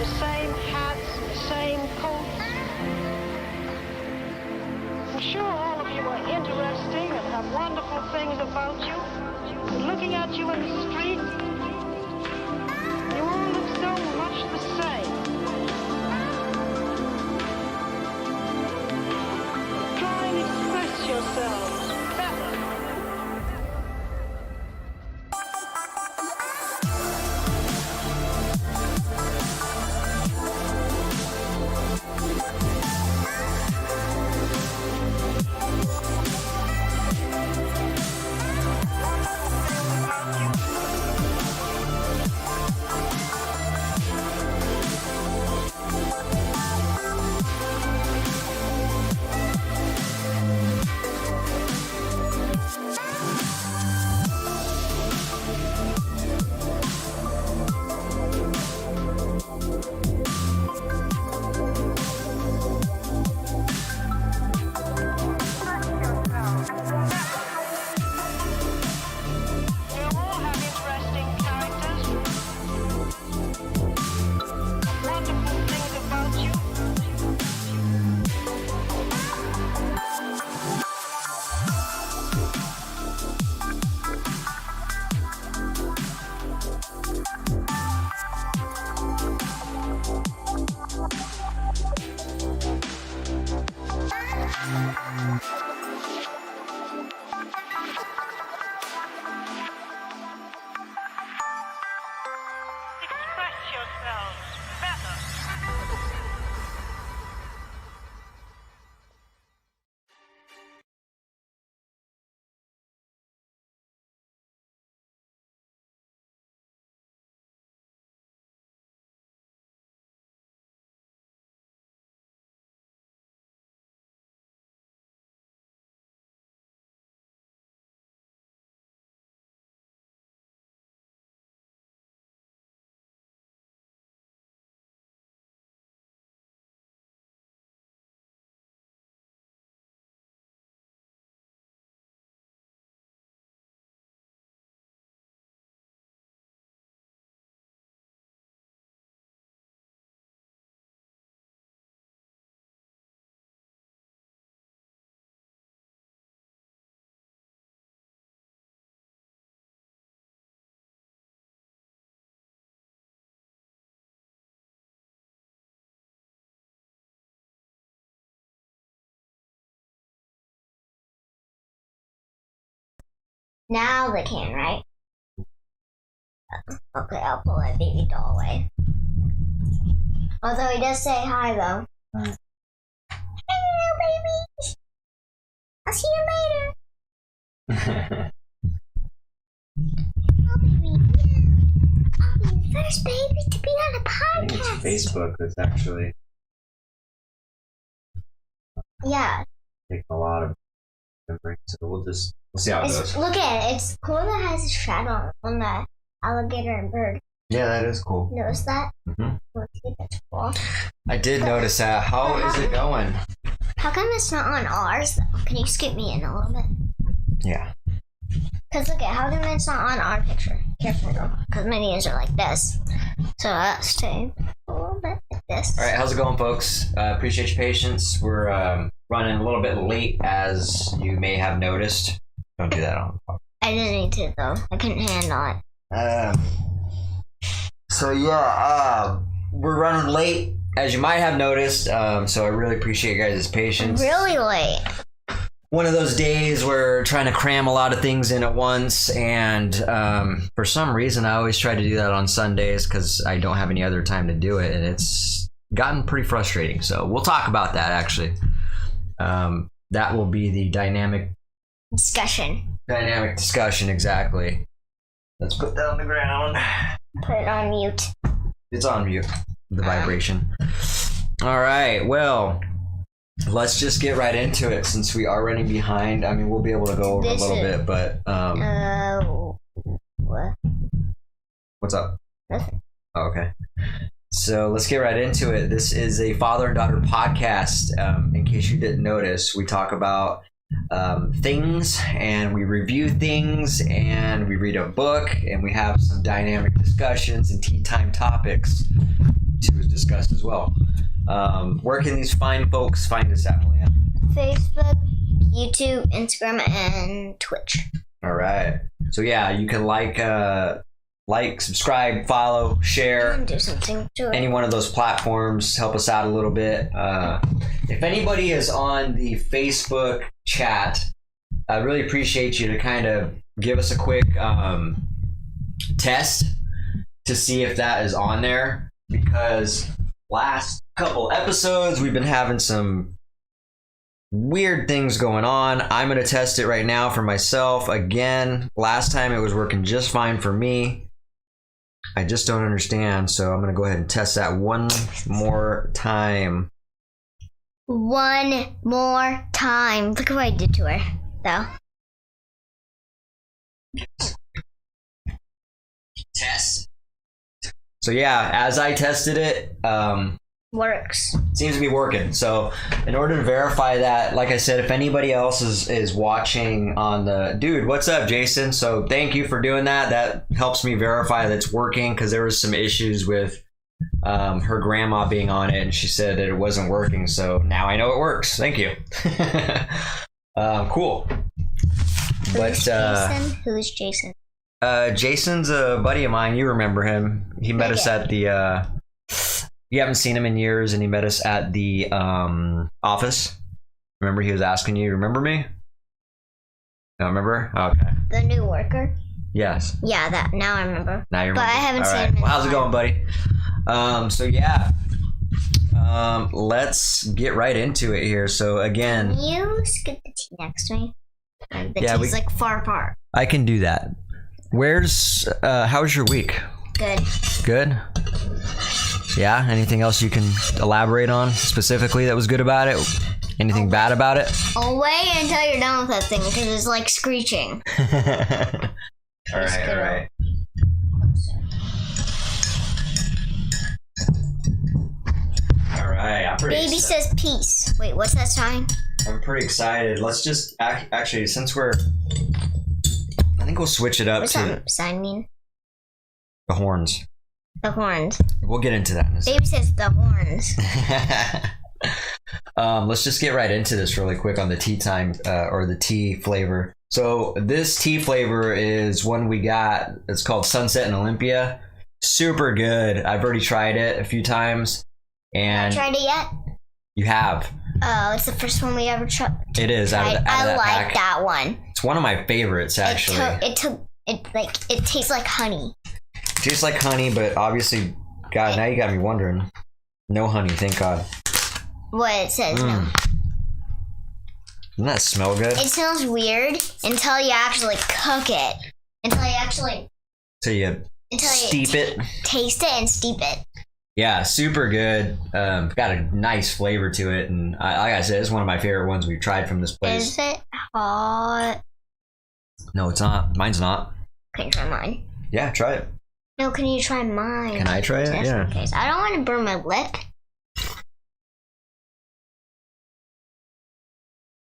the same hats, the same coats. I'm sure all of you are interesting and have wonderful things about you. But looking at you in the street, you all look so much the same. Try and express yourselves better. Express yourselves better. Now they can, right? Okay, I'll pull that baby doll away. Although he does say hi, though. Alright. Hello, baby. I'll see you later. Oh, baby. I'll be the first baby to be on a I think podcast. it's Facebook that's actually Yeah. taking a lot of memory, so we'll see how it goes. Look at it. It's cool that it has a shadow on the alligator and bird. Yeah, that is cool. Notice that? Mhm. Let's see if that's cool. I did notice that. How is it going? How come it's not on ours, though? Can you skip me in a little bit? Yeah. Because look at how come it's not on our picture. Careful, girl. Because my knees are like this. So let's take a little bit like this. All right, how's it going, folks? Appreciate your patience. We're running a little bit late, as you may have noticed. Don't do that on the I didn't need to, though. I couldn't handle it. So yeah, we're running late, as you might have noticed. So I really appreciate you guys' patience. Really late. One of those days where trying to cram a lot of things in at once, and for some reason I always try to do that on Sundays because I don't have any other time to do it, and it's gotten pretty frustrating. So we'll talk about that, actually. That will be the dynamic Discussion. exactly. Let's put that on the ground. Put it on mute. It's on mute, the vibration. All right, well, let's just get right into it since we are running behind. I mean, we'll be able to go over a little bit, but What? what's up? Nothing. Oh, okay. So let's get right into it. This is a father and daughter podcast. In case you didn't notice, we talk about things, and we review things, and we read a book, and we have some dynamic discussions and tea time topics to obviously was discussed as well. Where can these fine folks find us at, Malia? Facebook, YouTube, Instagram, and Twitch. All right. So yeah, you can like, subscribe, follow, share. And do something to it. Any one of those platforms, help us out a little bit. If anybody is on the Facebook chat, I really appreciate you to kind of give us a quick test to see if that is on there, because last couple episodes we've been having some weird things going on. I'm going to test it right now for myself. Again, last time it was working just fine for me. I just don't understand, so I'm going to go ahead and test that one more time. One more time. Look at what I did to her, though. Test. So yeah, as I tested it, Works. seems to be working. So in order to verify that, like I said, if anybody else is watching on the dude, what's up, Jason? So thank you for doing that. That helps me verify that it's working, because there was some issues with her grandma being on it, and she said that it wasn't working. So now I know it works. Thank you. Cool. Who's Jason? Who's Jason? Jason's a buddy of mine. You remember him? He met us at the. You haven't seen him in years, and he met us at the office. Remember, he was asking you, "Remember me?" Don't remember? Okay. The new worker? Yes. Yeah, that. Now I remember. Now you remember. But I haven't All seen right. him in Well, a how's it while. going, buddy? So yeah. Let's get right into it here. So again, Can you scoot the tea next to me? The Yeah, tea's like far apart. I can do that. Where's how's your week? Good. Good? Yeah? Anything else you can elaborate on specifically that was good about it? Anything bad about it? I'll wait until you're done with that thing, because it's like screeching. All right. All right, I'm pretty Baby excited. says peace. Wait, what's that sign? I'm pretty excited. Let's just actually, since I think we'll switch it up What's to that sign mean? the horns. The horns. We'll get into that in a second. Baby says the horns. Let's just get right into this really quick on the tea time or the tea flavor. So this tea flavor is one we got. It's called Sunset and Olympia. Super good. I've already tried it a few times, and Tried it yet? you have. Oh, it's the first one we ever tried. It is out of I that like pack. that one. It's one of my favorites, actually. It tastes like honey. Tastes like honey, but obviously, God, now you got me wondering. No honey, thank God. What it says. No. Doesn't that smell good? It smells weird until you actually cook it. Until you actually steep it, taste it, and steep it. Yeah, super good. Got a nice flavor to it, and like I said, it's one of my favorite ones we've tried from this place. Is it hot? No, it's not. Mine's not. Can you try mine? Yeah, try it. No, can you try mine? Can I try it? Just Yeah. in case. I don't want to burn my lip.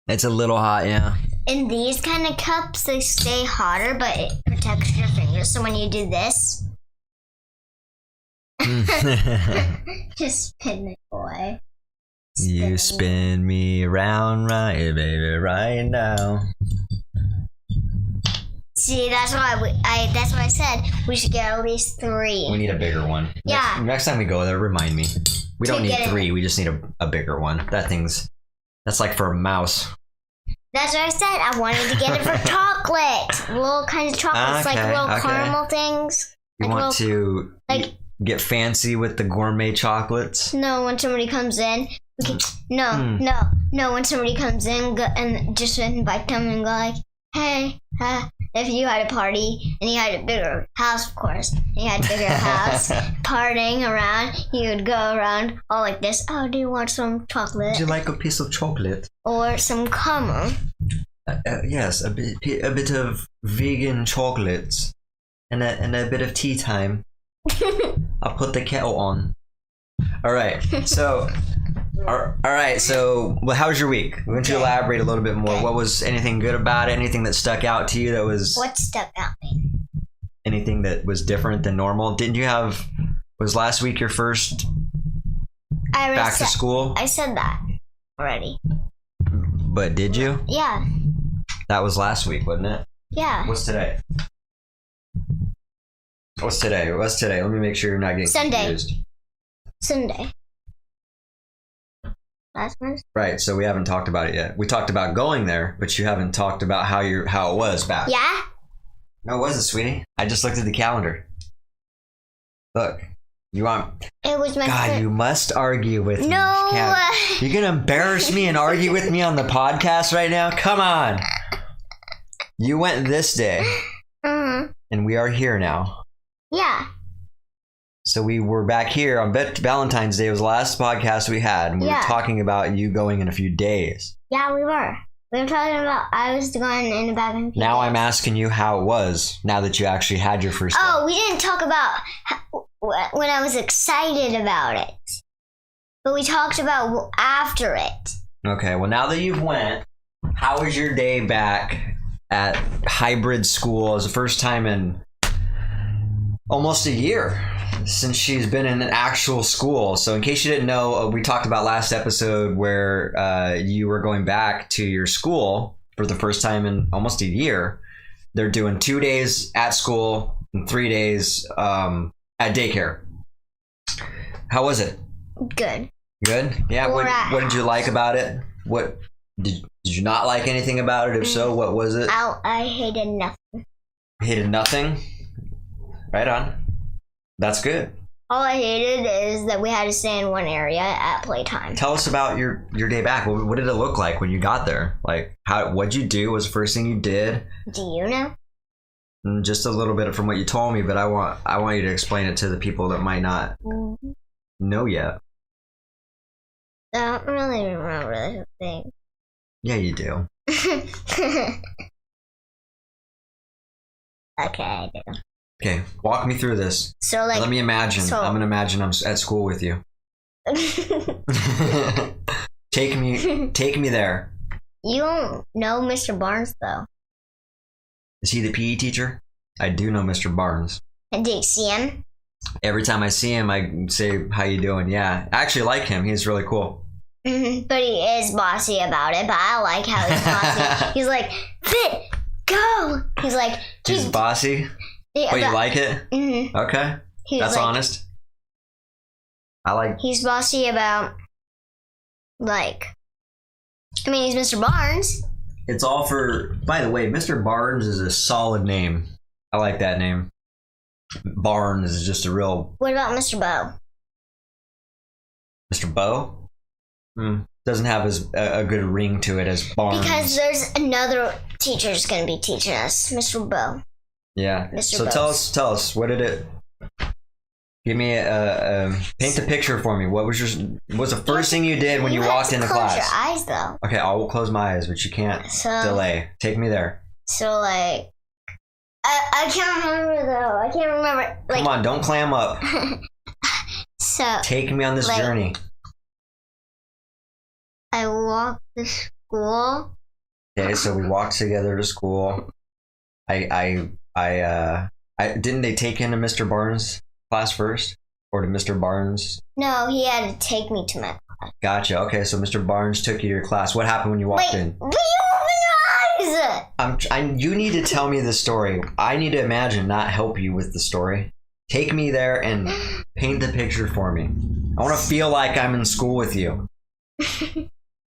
It's a little hot, yeah. In these kind of cups, they stay hotter, but it protects your fingers. So when you do this, just spin it, boy. You spin me around right, baby, right now. See, that's why that's why I said we should get at least 3. We need a bigger one. Yeah. Next time we go there, remind me. We don't To need get it. 3. We just need a bigger one. That's like for a mouse. That's what I said. I wanted to get it for chocolate. Little kinds of chocolates, like Okay, little okay. caramel things. You Like want little- to get fancy with the gourmet chocolates? No, when somebody comes in, we can, Hmm. no. When somebody comes in, go, and just invite them and go like, "Hey, if you had a party and you had a bigger house, of course, and you had a bigger house, partying around, you would go around all like this. Oh, do you want some chocolate Would you like a piece of chocolate? or some caramel?" Yes, a bit of vegan chocolates and a bit of tea time. I'll put the kettle on. All right. So, well, how was your week? Why don't you Good. elaborate a little bit more? Good. What was anything good about it? Anything that stuck out to you that was What stuck out me? anything that was different than normal? Was last week your first I already back to said- school. I said that already. But did you? Yeah. That was last week, wasn't it? Yeah. What's today? What's today? Let me make sure you're not getting Sunday. confused. Sunday. Last Wednesday. Right, so we haven't talked about it yet. We talked about going there, but you haven't talked about how it was back. Yeah? No, it wasn't, sweetie. I just looked at the calendar. Look, you want... It was my God, you must argue with me. No. You're gonna embarrass me and argue with me on the podcast right now? Come on. You went this day, Mm-hmm. and we are here now. Yeah. So we were back here on Valentine's Day. It was the last podcast we had, and we Yeah. were talking about you going in a few days. Yeah, we were. We were talking about I was going in about in a few Now days. I'm asking you how it was, now that you actually had your first day. Oh, we didn't talk about when I was excited about it. But we talked about after it. Okay, well, now that you've went, how was your day back at hybrid school? It was the first time in almost a year since she's been in an actual school. So in case you didn't know, we talked about last episode where you were going back to your school for the first time in almost a year. They're doing 2 days at school and 3 days at daycare. How was it? Good. Good? Yeah, Or what at did you like about it? What did you not like anything about it? If so, what was it? I hated nothing. Hated nothing? Right on. That's good. All I hated is that we had to stay in one area at playtime. Tell us about your day back. What did it look like when you got there? Like, what'd you do? What was the first thing you did? Do you know? Just a little bit from what you told me, but I want you to explain it to the people that might not know yet. I don't really remember the thing. Yeah, you do. Okay, I do. Okay, walk me through this. So like Let me imagine. so- I'm gonna imagine I'm at school with you. Take me there. You don't know Mr. Barnes though. Is he the PE teacher? I do know Mr. Barnes. And did you see him? Every time I see him, I say, "How you doing?" Yeah, I actually like him. He's really cool. But he is bossy about it. But I like how he's bossy. He's like, "Fit, go." He's like, He's bossy, but you like it. Mm-hmm. Okay, that's honest. I like. He's bossy about like. I mean, he's Mr. Barnes. It's all for. By the way, Mr. Barnes is a solid name. I like that name. Barnes is just a real. What about Mr. Bow? Mr. Bow? Doesn't have a good ring to it as Barnes. Because there's another teacher who's going to be teaching us, Mr. Bow. Yeah. Mr. So Bose. tell us, what did it? Give me paint the picture for me. What was the first thing you did when you walked into close class? Your eyes, though. Okay, I will close my eyes, but you can't delay. Take me there. So like, I can't remember though. I can't remember. Like, Come on, don't clam up. So Take me on this like, journey. I walked to school. Okay, so we walked together to school. I didn't they take into Mr. Barnes' class first, or to Mr. Barnes? No, he had to take me to my. Gotcha. Okay, so Mr. Barnes took you to your class. What happened when you walked Wait, in? but you open your eyes. You need to tell me the story. I need to imagine, not help you with the story. Take me there and paint the picture for me. I want to feel like I'm in school with you.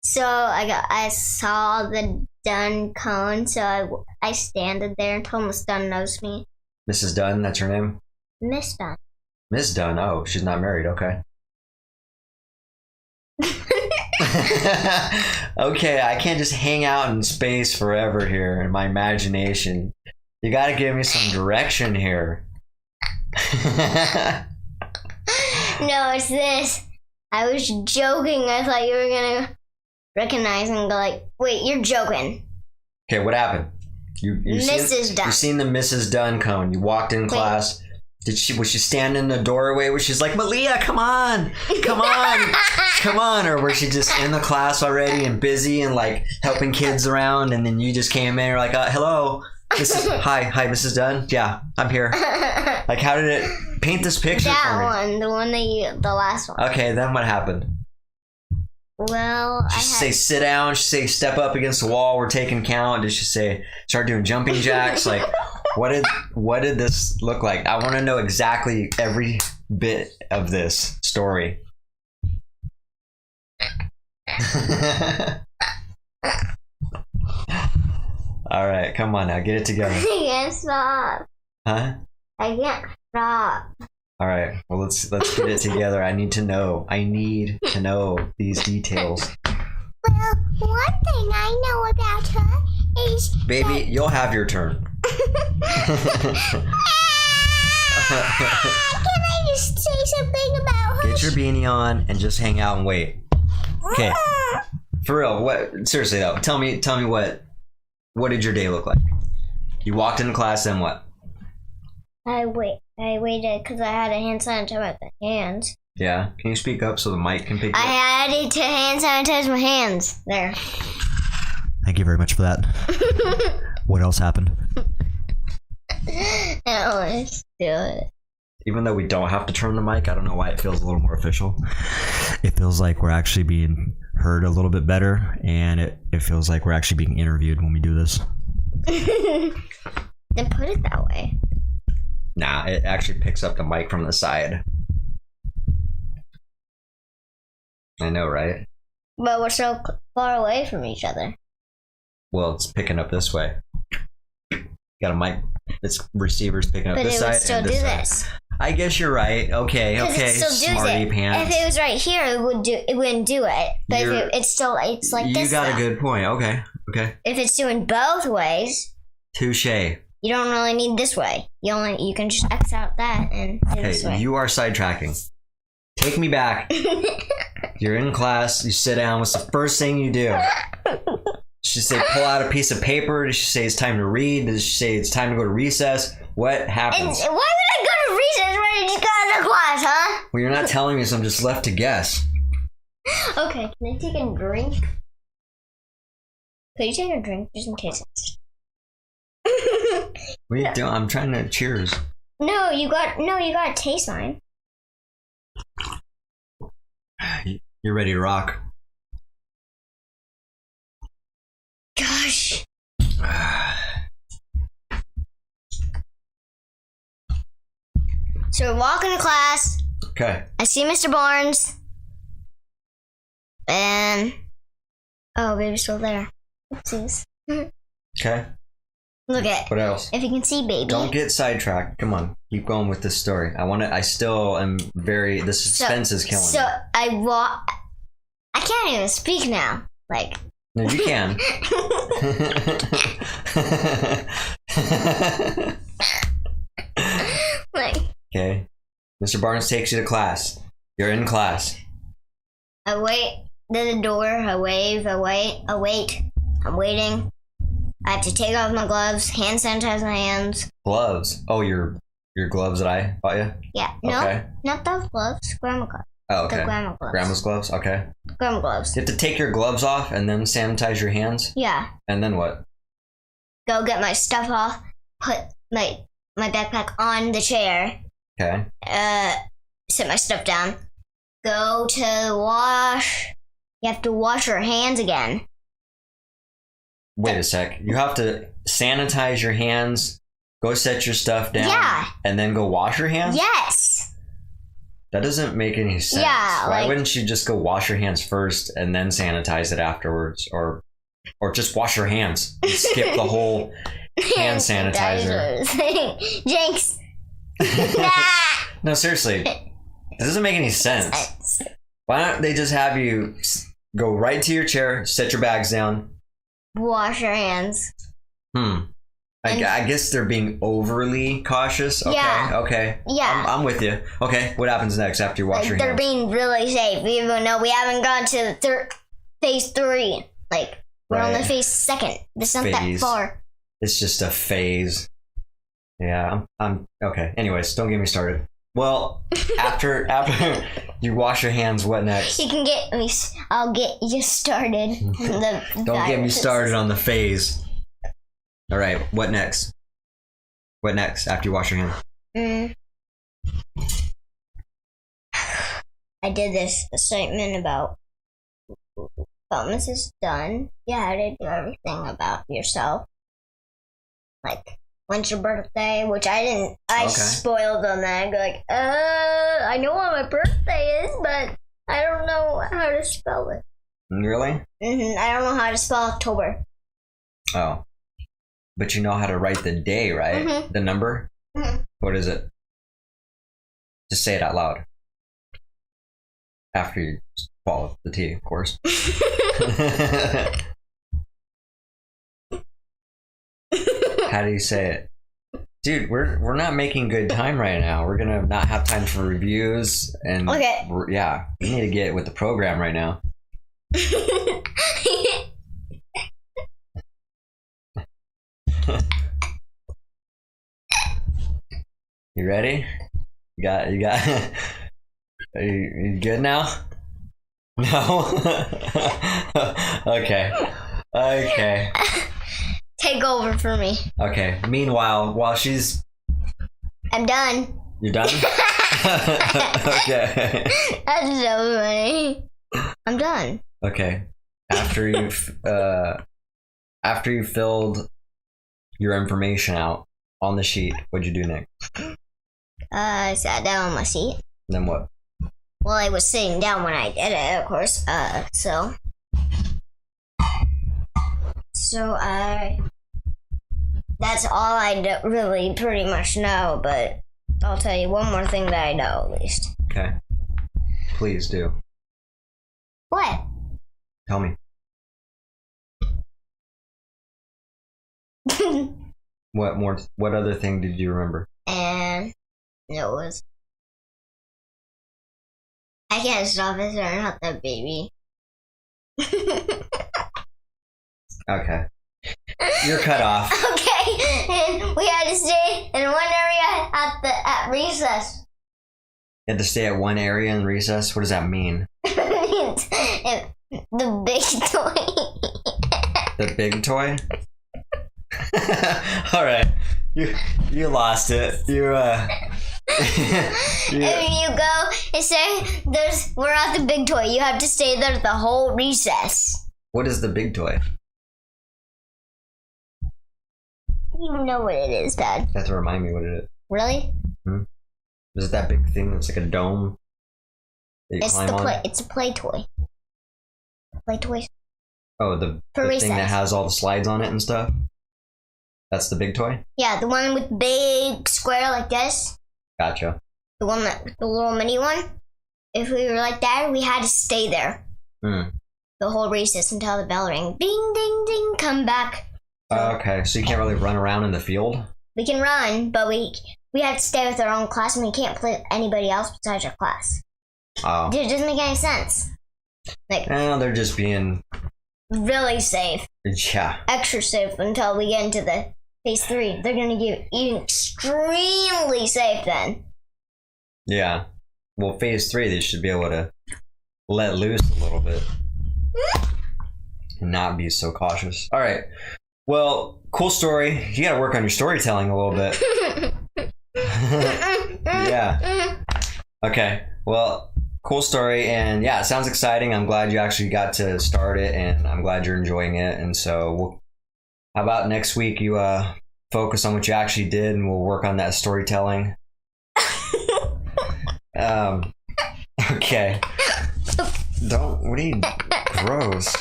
So I saw the Dunn cone, so I standed there until Miss Dunn knows me. Mrs. Dunn, that's her name? Miss Dunn. Miss Dunn, oh, she's not married, okay. Okay, I can't just hang out in space forever here in my imagination. You gotta give me some direction here. No, it's this. I was joking. I thought you were gonna recognize and go like, wait, you're joking. Okay, what happened? You Mrs. Dunn. You seen the Mrs. Dunn cone. You walked in class. Was she standing in the doorway where she's like, Malia, come on, come on, or was she just in the class already and busy and like helping kids around, and then you just came in and you're like, hello, hi, Mrs. Dunn, yeah, I'm here. Like, how did it paint this picture for me? The last one. Okay, then what happened? Well, Did she say sit down? Did she say step up against the wall? We're taking count. Did she say start doing jumping jacks? Like, what did this look like? I want to know exactly every bit of this story. All right, come on now, get it together. I can't stop. Huh? I can't stop. All right, well let's get it together. I need to know these details. Well, one thing I know about her is Baby, you'll have your turn. Can I just say something about her? Get your beanie on and just hang out and wait. Okay. For real, what? Seriously though, tell me what did your day look like? You walked into class, then what? I waited because I had a hand sanitizer with my hands. Yeah. Can you speak up so the mic can pick you up? I had to hand sanitize my hands. There. Thank you very much for that. What else happened? I always do it. Even though we don't have to turn the mic, I don't know why it feels a little more official. It feels like we're actually being heard a little bit better, and it feels like we're actually being interviewed when we do this. Then put it that way. Nah, it actually picks up the mic from the side. I know, right? But we're so far away from each other. Well, it's picking up this way. Got a mic. Its receiver's picking up But this it side would still and do this side. this. I guess you're right. Okay, It still does smarty it. pants. If it was right here, it wouldn't do it. But You're- if it's like this. You got now. a good point. Okay. If it's doing both ways, Touche. you don't really need this way. You can just X out that and do this Okay, way. you are sidetracking. Take me back. You're in class. You sit down. What's the first thing you do? She say pull out a piece of paper. Does she say it's time to read? Does she say it's time to go to recess? What happens? Why would I go to recess when I just got out of class, huh? Well, you're not telling me, so I'm just left to guess. Okay, can I take a drink? Could you take a drink just in case? What are you doing? I'm trying to cheers. No, you got to taste mine. You're ready to rock. Gosh. So we're walking to class. Okay. I see Mr. Barnes. And baby's still there. Oopsies. Okay. Look at What else? if you can see baby. Don't get sidetracked. Come on. Keep going with this story. I still am very, the suspense is killing So me. I can't even speak now. Like No, you can. like Okay. Mr. Barnes takes you to class. You're in class. I wait to the door, I wave, I wait. I'm waiting. I have to take off my gloves, hand sanitize my hands. Gloves. Oh, your gloves that I bought you? Yeah, no, Okay. not those gloves. Grandma gloves. Oh, The okay. grandma gloves. Grandma's gloves? Okay. Grandma gloves. You have to take your gloves off and then sanitize your hands? Yeah. And then what? Go get my stuff off, put my backpack on the chair, Okay. sit my stuff down, go to the wash. You have to wash your hands again. Wait a sec. You have to sanitize your hands, go set your stuff down, Yeah. and then go wash your hands? Yes. That doesn't make any sense. Yeah, Why like- wouldn't you just go wash your hands first and then sanitize it afterwards? Or just wash your hands and skip the whole hand sanitizer. Jinx. No, seriously. That doesn't make any sense. Why don't they just have you go right to your chair, set your bags down? Wash your hands. I guess they're being overly cautious. Okay, Yeah. okay. Yeah. I'm with you. Okay, what happens next after you wash Like your they're hands? being really safe, even though we haven't gone to phase 3. Like we're on the Right. phase 2nd. It's not Phase. that far. It's just a phase. Yeah, I'm okay. Anyways, don't get me started. Well, after you wash your hands, what next? You can get me. I'll get you started. Don't get me started on the phase. All right, what next? What next after you wash your hands? I did this statement about bonus is done. You had to do everything about yourself. Like, when's your birthday? Which I didn't. I spoiled on that. Like, I know what my birthday is, but I don't know how to spell it. Really? I don't know how to spell October. Oh. But you know how to write the day, right? The number? What is it? Just say it out loud. After you swallow the tea, of course. How do you say it? Dude, we're not making good time right now. We're gonna not have time for reviews and yeah, we need to get with the program right now. You ready? You got are you good now? No? Okay. Take over for me. Okay. Meanwhile, while she's... I'm done. You're done? Okay. That's so funny. I'm done. Okay. After you filled your information out on the sheet, what'd you do next? I sat down on my seat. Then what? Well, I was sitting down when I did it, of course. That's all I really pretty much know, but I'll tell you one more thing that I know at least. Okay. Please do. What? Tell me. What other thing did you remember? And it was... I can't stop it, sorry, not that baby. Okay. You're cut off. Okay, and we had to stay in one area at recess. You had to stay at one area in recess? What does that mean? The big toy. The big toy? Alright. You lost it. If you go and say we're at the big toy, you have to stay there the whole recess. What is the big toy? You know what it is, Dad. You have to remind me what it is. Really? Is it that big thing that's like a dome? It's a play toy. Play toy. Oh, the thing that has all the slides on it and stuff? That's the big toy? Yeah, the one with big square like this. Gotcha. The little mini one. If we were like that, we had to stay there. The whole recess until the bell rang. Ding, ding, ding. Come back. Okay, so you can't really run around in the field? We can run, but we have to stay with our own class, and we can't play with anybody else besides our class. Oh. Dude, it doesn't make any sense. Like, they're just being... really safe. Yeah. Extra safe until we get into the phase 3. They're going to get even extremely safe then. Yeah. Well, phase 3, they should be able to let loose a little bit. And not be so cautious. All right. Well, cool story. You got to work on your storytelling a little bit. Yeah. Okay. Well, cool story. And yeah, it sounds exciting. I'm glad you actually got to start it, and I'm glad you're enjoying it. And so how about next week you focus on what you actually did, and we'll work on that storytelling. Okay. What are you... Gross.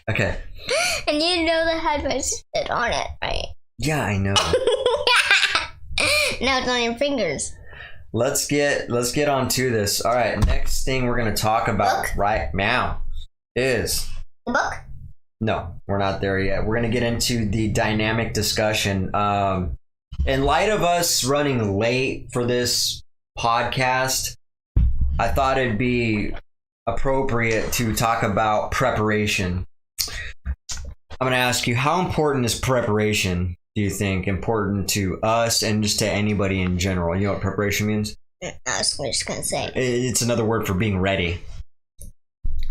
Okay. And you know that had my spit on it, right? Yeah, I know. Now it's on your fingers. Let's get on to this. All right, next thing we're going to talk about right now is... The book? No, we're not there yet. We're going to get into the dynamic discussion. In light of us running late for this podcast, I thought it'd be appropriate to talk about preparation. I'm going to ask you, how important is preparation, do you think, important to us and just to anybody in general? You know what preparation means? I was just going to say. It's another word for being ready.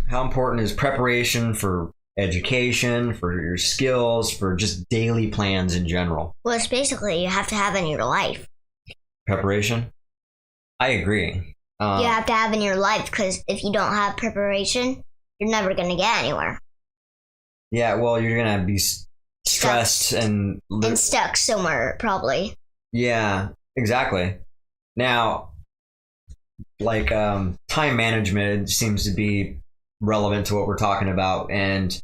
How important is preparation for education, for your skills, for just daily plans in general? Well, it's basically you have to have in your life. Preparation? I agree. You have to have in your life, because if you don't have preparation, you're never gonna get anywhere. Yeah, well, you're gonna be stressed and stuck somewhere, probably. Yeah, exactly. Now, like time management seems to be relevant to what we're talking about, and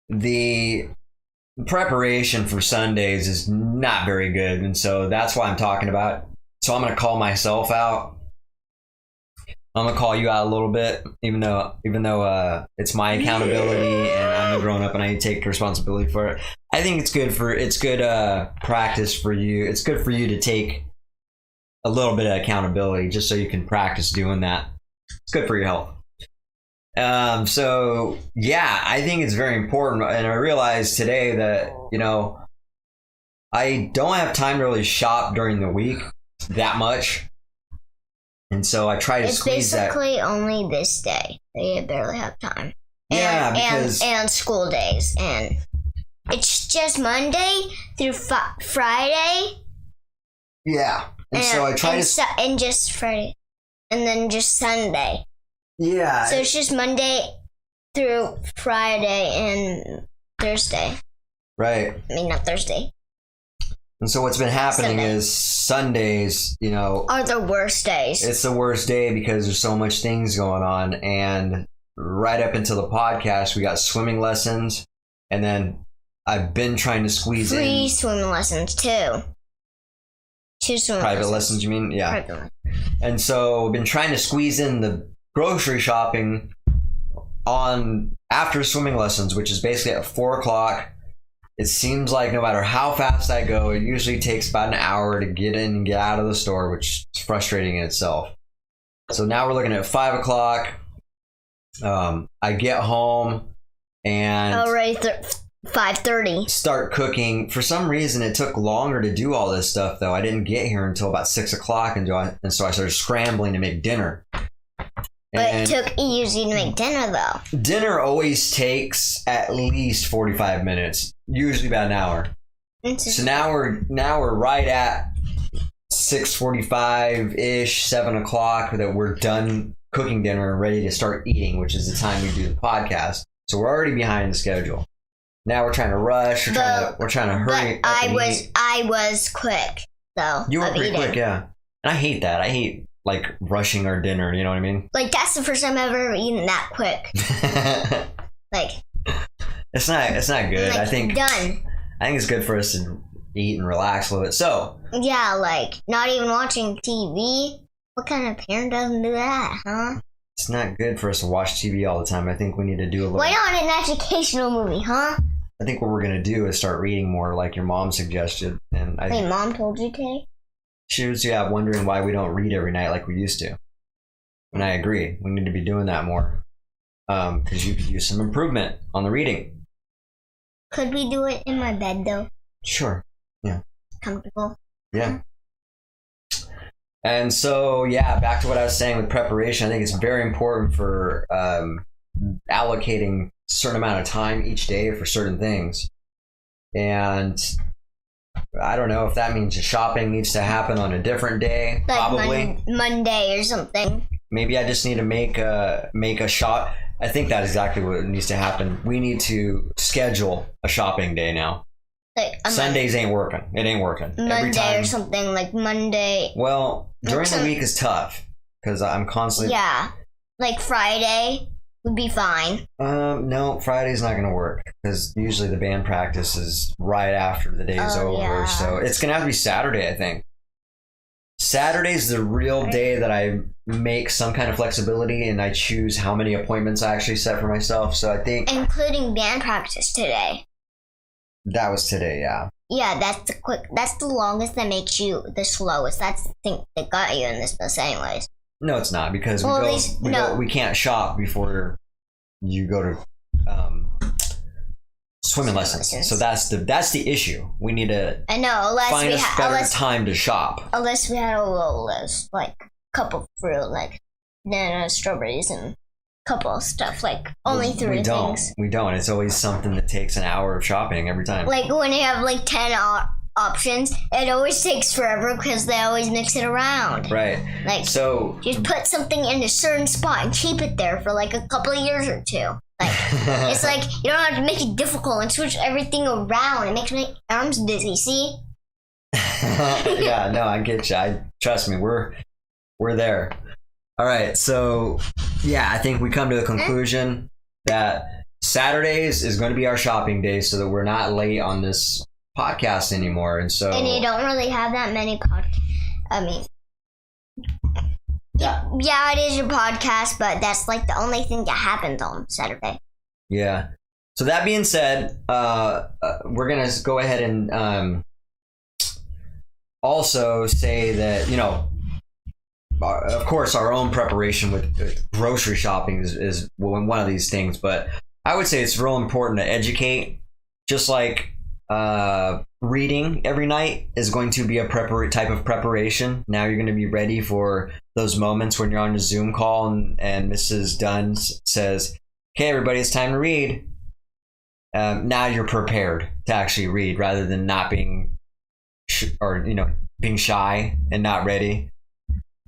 the preparation for Sundays is not very good, and so that's why I'm talking about it. So I'm gonna call myself out. I'm gonna call you out a little bit, even though it's my accountability and I'm a grown up and I take responsibility for it. I think it's good practice for you. It's good for you to take a little bit of accountability just so you can practice doing that. It's good for your health. So yeah, I think it's very important, and I realized today that I don't have time to really shop during the week that much. And so I try to squeeze that. It's basically only this day that you barely have time. Yeah, because and school days, and it's just Monday through Friday. Yeah, and so I try and just Friday, and then just Sunday. Yeah. So it's just Monday through Friday and Thursday. Right. I mean, not Thursday. And so what's been happening is Sundays, are the worst days. It's the worst day because there's so much things going on. And right up until the podcast, we got swimming lessons. And then I've been trying to squeeze in. Free swimming lessons, too. 2 swimming Private lessons, you mean? Yeah. Private lessons. And so we've been trying to squeeze in the grocery shopping on after swimming lessons, which is basically at 4 o'clock. It seems like no matter how fast I go, it usually takes about an hour to get in and get out of the store, which is frustrating in itself. So now we're looking at 5 o'clock. I get home and already 5:30. Start cooking. For some reason, it took longer to do all this stuff, though. I didn't get here until about 6 o'clock, and so I started scrambling to make dinner. But it took easy to make dinner, though. Dinner always takes at least 45 minutes, usually about an hour. So now we're right at 6:45-ish, 7 o'clock that we're done cooking dinner and ready to start eating, which is the time we do the podcast. So we're already behind the schedule. Now we're trying to rush. We're trying to hurry. I was quick though. You were pretty quick, yeah. And I hate that. I hate like rushing our dinner. You know what I mean? Like that's the first time I've ever eaten that quick. Like it's not good. Like, I think done. I think it's good for us to eat and relax a little bit. So yeah, like not even watching TV. What kind of parent doesn't do that, huh? It's not good for us to watch TV all the time. I think we need to do a little. Why not an educational movie, huh? I think what we're gonna do is start reading more, like your mom suggested. And Wait, mom told you to? She was wondering why we don't read every night like we used to. And I agree. We need to be doing that more. Because you could use some improvement on the reading. Could we do it in my bed though? Sure. Yeah. Comfortable. Yeah. And so, yeah, back to what I was saying with preparation. I think it's very important for allocating a certain amount of time each day for certain things. And I don't know if that means the shopping needs to happen on a different day. Like probably Monday or something. Maybe I just need to make a shop. I think that's exactly what needs to happen. We need to schedule a shopping day now. Like Sundays ain't working. It ain't working. Monday or something like Monday. Well, during the week is tough because I'm constantly. Yeah, like Friday would be fine. No, Friday's not gonna work because usually the band practice is right after the day's over. Yeah. So it's gonna have to be Saturday, I think. Saturday's the real day that I make some kind of flexibility and I choose how many appointments I actually set for myself. So I think including band practice today. That was today, yeah. Yeah, that's the longest that makes you the slowest. That's the thing that got you in this bus anyways. No, it's not because we can't shop before you go to swimming lessons. So that's the issue. We need to find a better time to shop. Unless we had a little list, like a couple fruit, like bananas, strawberries, and couple of stuff, like only 3 things. We don't. It's always something that takes an hour of shopping every time. Like when you have like options, it always takes forever because they always mix it around. Right. Like, So just put something in a certain spot and keep it there for like a couple of years or two. Like, it's like you don't have to make it difficult and switch everything around. It makes my arms dizzy. See? yeah, no, I get you. Trust me, we're there. All right, so yeah, I think we come to the conclusion that Saturdays is going to be our shopping day, so that we're not late on this podcast anymore. And so, And you don't really have that many yeah, it is your podcast, but that's like the only thing that happens on Saturday. yeah. So that being said, we're gonna go ahead and also say that, you know, of course, our own preparation with grocery shopping is one of these things, but I would say it's real important to educate. Just like reading every night is going to be a type of preparation. Now you're going to be ready for those moments when you're on a Zoom call and Mrs. Dunn says, "Okay, everybody, it's time to read." Now you're prepared to actually read rather than not being being shy and not ready.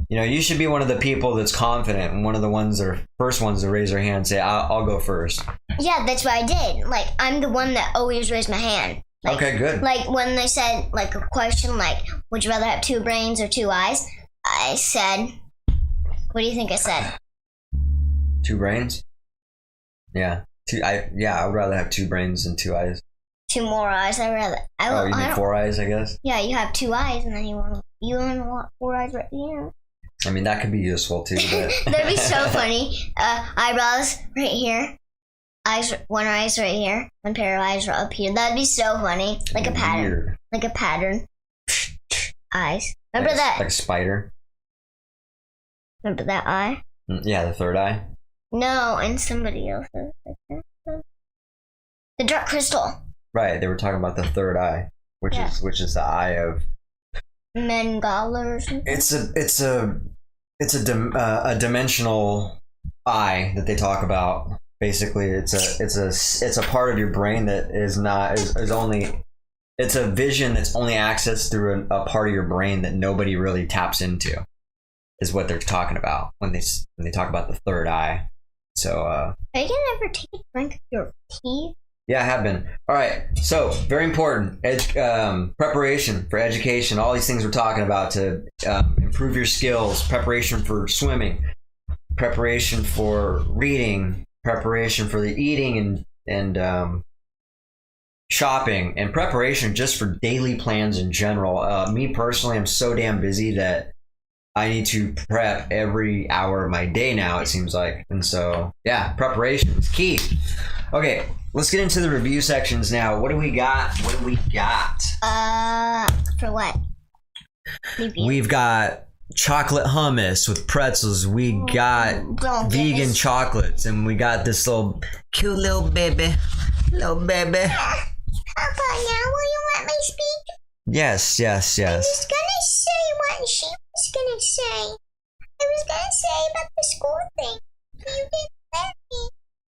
You know, you should be one of the people that's confident and one of the ones that are first ones to raise their hand and say, I'll go first. Yeah, that's what I did. Like, I'm the one that always raised my hand. Like, okay, good. Like, when they said, like, a question like, would you rather have 2 brains or 2 eyes? I said, what do you think I said? 2 brains? Yeah. I would rather have 2 brains than 2 eyes. 2 more eyes. You mean 4 eyes, I guess? Yeah, you have 2 eyes, and then you want 4 eyes right here. I mean, that could be useful too, but that'd be so funny. Eyebrows right here, one eye's right here, one pair of eyes are up here. That'd be so funny, like a pattern, weird. like a pattern. Eyes. Remember that? Like a spider. Remember that eye? Yeah, the 3rd eye. No, and somebody else's. The dark crystal. Right, they were talking about the 3rd eye, which is the eye of Mengele or something. It's a dimensional eye that they talk about. Basically, it's a part of your brain that is only, it's a vision that's only accessed through a part of your brain that nobody really taps into, is what they're talking about when they talk about the 3rd eye. So are you gonna ever take a drink of your tea? Yeah, I have been. All right, so very important. Preparation for education. All these things we're talking about to improve your skills. Preparation for swimming. Preparation for reading. Preparation for the eating and shopping. And preparation just for daily plans in general. Me personally, I'm so damn busy that I need to prep every hour of my day now, it seems like. And so, yeah, preparation is key. Okay, let's get into the review sections now. What do we got? For what? We've got chocolate hummus with pretzels. We got vegan chocolates, and we got this cute little baby. Papa, now will you let me speak? Yes. I was gonna say what she was gonna say. I was gonna say about the school thing. You didn't let me.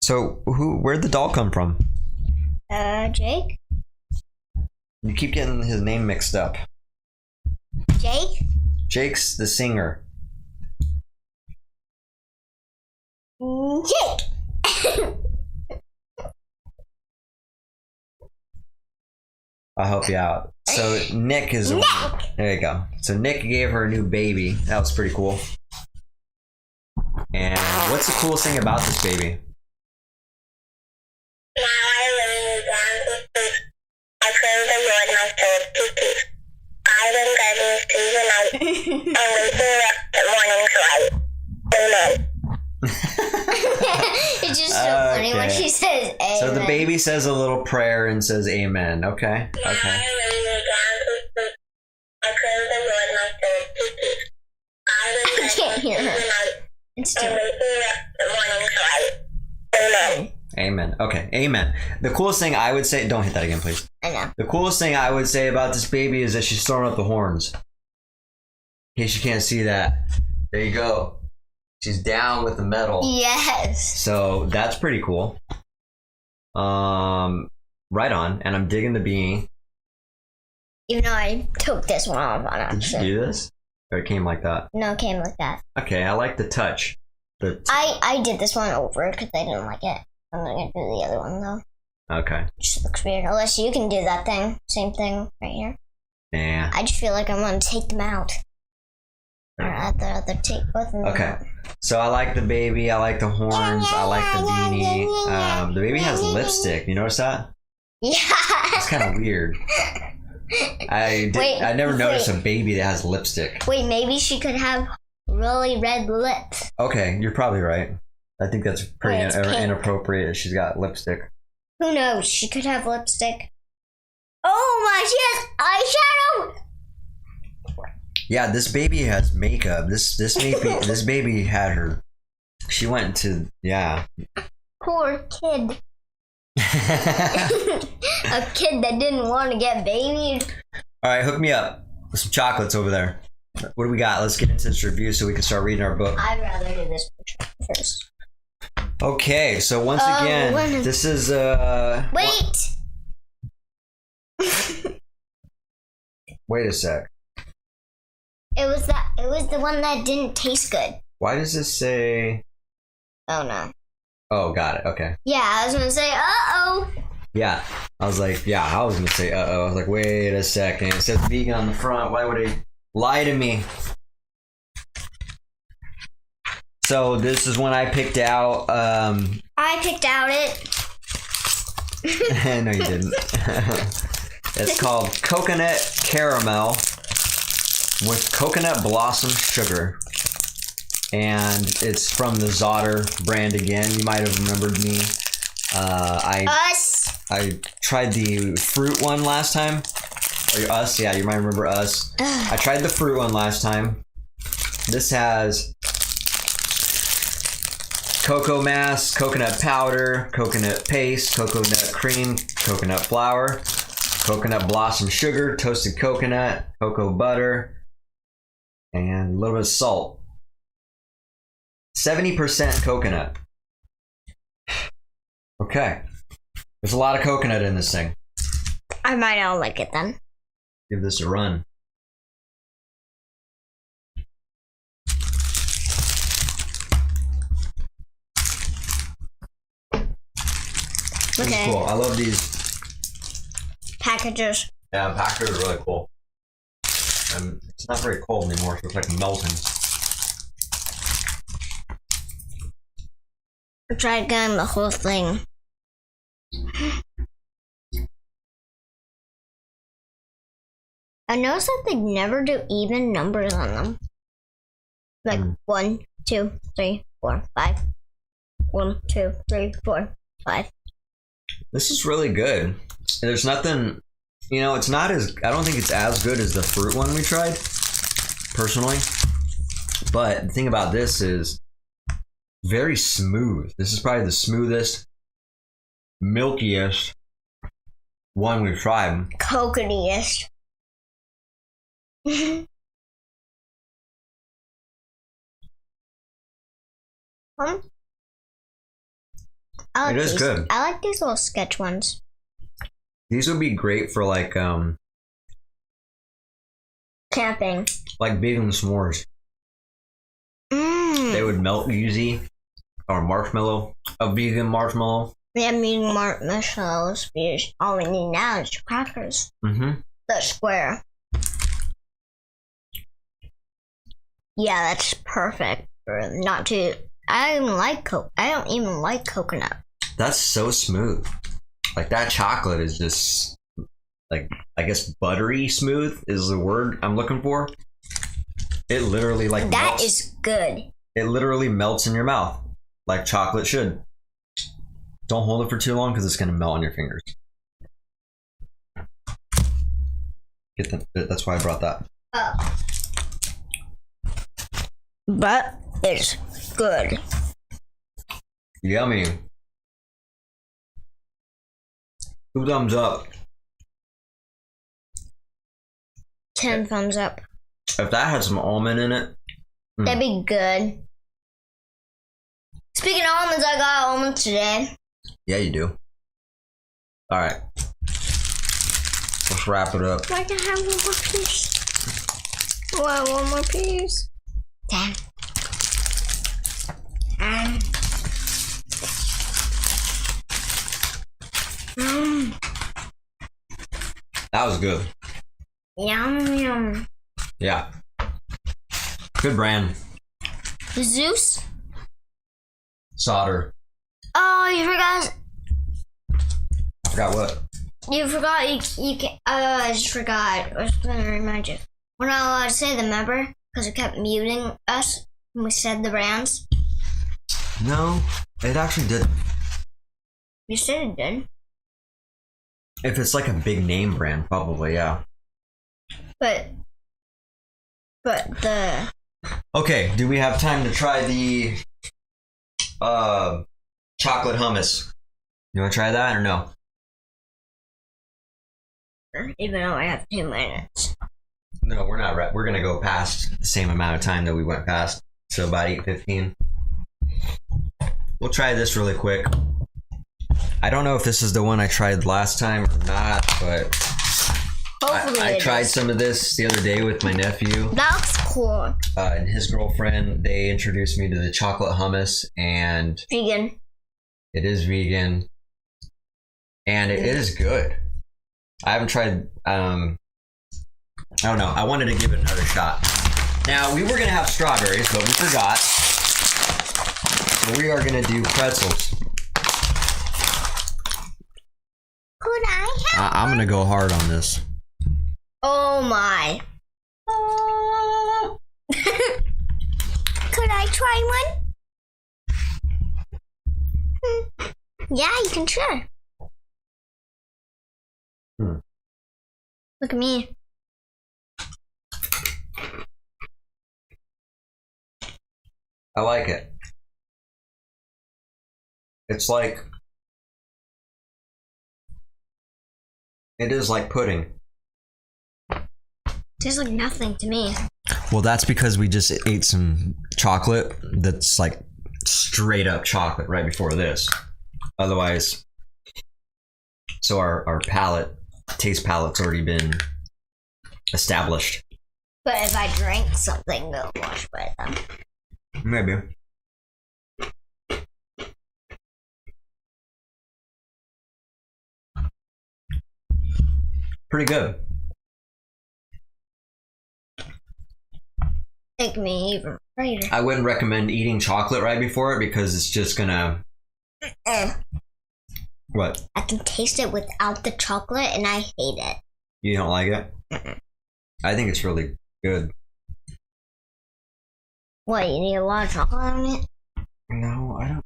So, where'd the doll come from? Jake? You keep getting his name mixed up. Jake? Jake's the singer. Jake! I'll help you out. So Nick is there you go. So Nick gave her a new baby. That was pretty cool. And what's the coolest thing about this baby? Now I lay me down to sleep. I praise the Lord, my soul to peace. I will guide me through the night and wake me up the morning's light. Amen. It's just so funny when she says amen. So the baby says a little prayer and says amen. Okay. Now I lay me down to sleep. I praise the Lord, my soul to peace. I will can't guide me hear through her. the night It's and too wake me up the morning's light. Amen. Amen. Okay. Amen. The coolest thing I would say, don't hit that again, please. I know. The coolest thing I would say about this baby is that she's throwing up the horns. In case you can't see that. There you go. She's down with the metal. Yes. So that's pretty cool. Right on. And I'm digging the beanie. Even though I took this one off on Did you accident. do this? Or it came like that? No, it came like that. Okay, I like the touch. I did this one over because I didn't like it. I'm not gonna do the other one though. Okay. It just looks weird. Unless you can do that thing. Same thing right here. Yeah. I just feel like I want to take them out. Or rather take both of them Okay. out. So I like the baby. I like the horns. I like the beanie. The baby has lipstick. You notice that? Yeah. It's kind of weird. I never noticed a baby that has lipstick. Wait, maybe she could have really red lips. Okay, you're probably right. I think that's pretty Wait, it's pink. inappropriate if she's got lipstick. Who knows? She could have lipstick. Oh my, she has eyeshadow! Yeah, this baby has makeup. This baby had her. She went to Poor kid. A kid that didn't want to get babied. All right, hook me up with some chocolates over there. What do we got? Let's get into this review so we can start reading our book. I'd rather do this first. Okay, so once again, this is Wait! Wait a sec. It was the one that didn't taste good. Why does this say? Oh no. Oh, got it. Okay. Yeah, I was gonna say, uh-oh. Yeah, I was like, I was gonna say, uh-oh. I was like, wait a second. It says vegan on the front. Why would they lie to me? So this is one I picked out. I picked out it. No, you didn't. It's called Coconut Caramel with Coconut Blossom Sugar. And it's from the Zotter brand again. You might have remembered me. I tried the fruit one last time. Or us, yeah, you might remember us. I tried the fruit one last time. This has cocoa mass, coconut powder, coconut paste, coconut cream, coconut flour, coconut blossom sugar, toasted coconut, cocoa butter, and a little bit of salt. 70% coconut. Okay. There's a lot of coconut in this thing. I might not like it then. Give this a run. This is cool. I love these packages. Yeah, packers are really cool. It's not very cold anymore, so it's like melting. I tried getting the whole thing. I noticed that they never do even numbers on them. Like 1, 2, 3, 4, 5. 1, 2, 3, 4, 5. This is really good. There's nothing, it's not as, I don't think it's as good as the fruit one we tried, personally. But the thing about this is very smooth. This is probably the smoothest, milkiest one we've tried. Coconut-ish. It is good. I like these little sketch ones. These would be great for like Camping. Like vegan s'mores. They would melt easy. Or marshmallow. A vegan marshmallow. We have vegan marshmallows because all we need now is crackers. Mm-hmm. The square. Yeah, that's perfect. For not too. I don't even like coconut. That's so smooth. Like that chocolate is just like, I guess buttery smooth is the word I'm looking for. It literally like that melts. Is good. It literally melts in your mouth like chocolate should. Don't hold it for too long because it's gonna melt on your fingers. That's why I brought that. Oh. But it's good. Yummy. 2 thumbs up. 10 thumbs up. If that had some almond in it. That'd be good. Speaking of almonds, I got almonds today. Yeah, you do. Alright. let's wrap it up. I can have one more piece. What, one more piece? Damn. That was good. Yum, yum. Yeah. Good brand. Zeus? Solder. Oh, you forgot. Forgot what? You forgot you can. I just forgot. I was going to remind you. We're not allowed to say them, remember? Because it kept muting us when we said the brands. No, it actually didn't. You said it did. If it's like a big name brand, probably, yeah. But the. Okay, do we have time to try the chocolate hummus? You want to try that or no? Even though I have 2 minutes. No, we're not. We're gonna go past the same amount of time that we went past, so about 8:15. We'll try this really quick. I don't know if this is the one I tried last time or not, but Hopefully I it tried is. some of this the other day with my nephew That looks cool. and his girlfriend. They introduced me to the chocolate hummus, and Vegan. it is vegan, and it is good. I haven't tried. I don't know. I wanted to give it another shot. Now we were gonna have strawberries, but we forgot. So we are gonna do pretzels. Could I have? I'm gonna go hard on this. Oh my. Could I try one? Yeah, you can try. Look at me. I like it. It's like it is like pudding. Tastes like nothing to me. Well, that's because we just ate some chocolate that's like straight up chocolate right before this. Otherwise, so our taste palette's already been established. But if I drank something, it'll wash by them. Maybe. Pretty good. Make me even greater. I wouldn't recommend eating chocolate right before it because it's just gonna. What? I can taste it without the chocolate, and I hate it. You don't like it? I think it's really good. What, you need a lot of chocolate on it? No, I don't.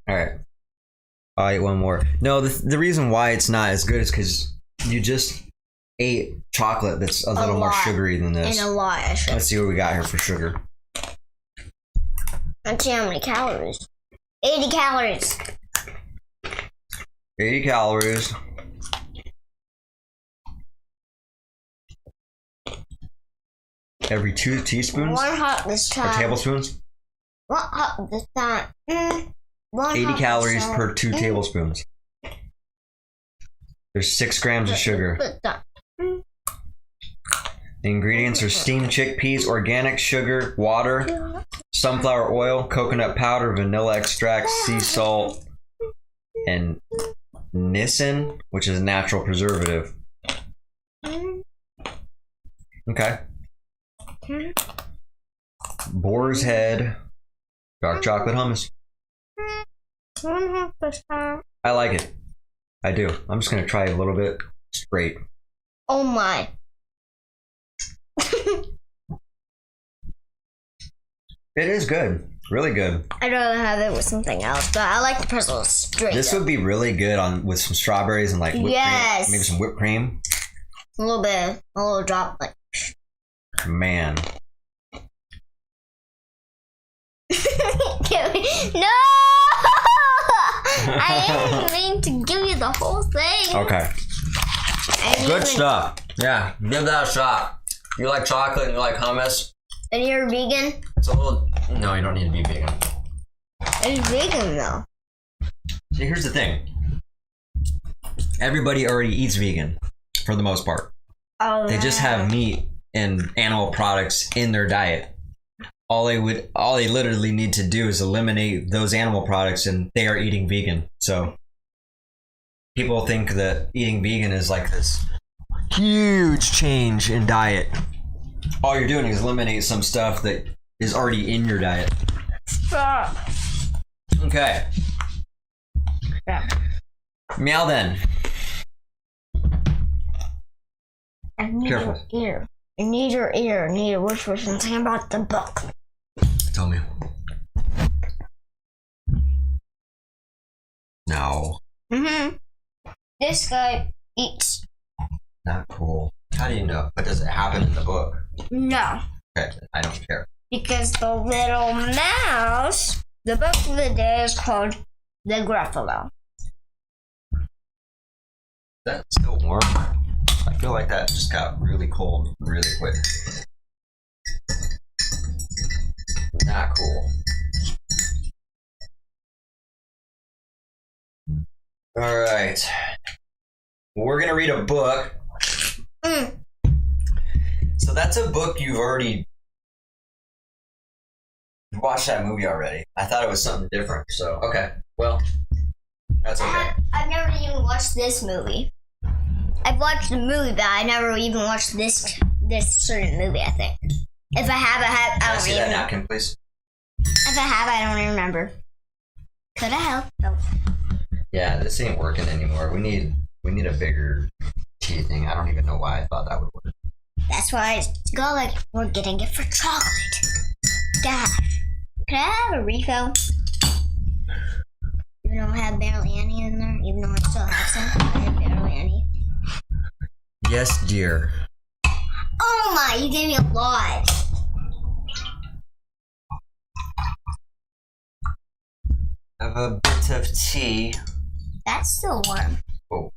All right. I'll eat one more. No, the reason why it's not as good is because you just ate chocolate that's a little more lot. sugary than this. And a lot of sugar. Let's see what we got here for sugar. Let's see how many calories. 80 calories. 80 calories. Every 2 teaspoons? One hot this Or time. tablespoons? One hot this time. 80 calories per 2 tablespoons. There's 6 grams of sugar. The ingredients are steamed chickpeas, organic sugar, water, sunflower oil, coconut powder, vanilla extract, sea salt, and niacin, which is a natural preservative. Okay. Boar's Head dark chocolate hummus. One hot this time. I like it. I do. I'm just gonna try a little bit straight. Oh my. It is good. Really good. I'd rather have it with something else, but I like the pretzels straight. This up. would be really good on with some strawberries and like whipped Yes. cream. Maybe some whipped cream. A little bit, a little drop, like. Man. No! I didn't mean to give you the whole thing. Okay. I didn't Good even- stuff. Yeah, give that a shot. You like chocolate and you like hummus? And you're vegan? It's a little. No, you don't need to be vegan. It's vegan though. See, here's the thing. everybody already eats vegan for the most part. Oh, They just have meat and animal products in their diet. All they literally need to do is eliminate those animal products, and they are eating vegan. So people think that eating vegan is like this huge change in diet. All you're doing is eliminate some stuff that is already in your diet. Stop. Okay. Yeah. Meow then. I need Careful. your ear. I need your ear. I need to whisper something about the book. Tell me. No. This guy eats. Not cool. How do you know? But does it happen in the book? No. Okay, I don't care. Because the little mouse, the book of the day is called The Gruffalo. That's still warm. I feel like that just got really cold really quick. Not cool. All right. We're going to read a book. So that's a book you've already watched that movie already. I thought it was something different. So, okay. Well, that's okay. I've never even watched this movie. I've watched the movie, but I never even watched this certain movie, I think. If I have, I Can I don't see even that napkin, please? If I have, I don't even remember. Could I help? Oh. Yeah, this ain't working anymore. We need a bigger tea thing. I don't even know why I thought that would work. That's why it's go like we're getting it for chocolate. Gosh. Can I have a refill? Even though I have barely any in there, even though I still have some, I have barely any. Yes, dear. Oh my, you gave me a lot. Have a bit of tea. That's still warm. Oh,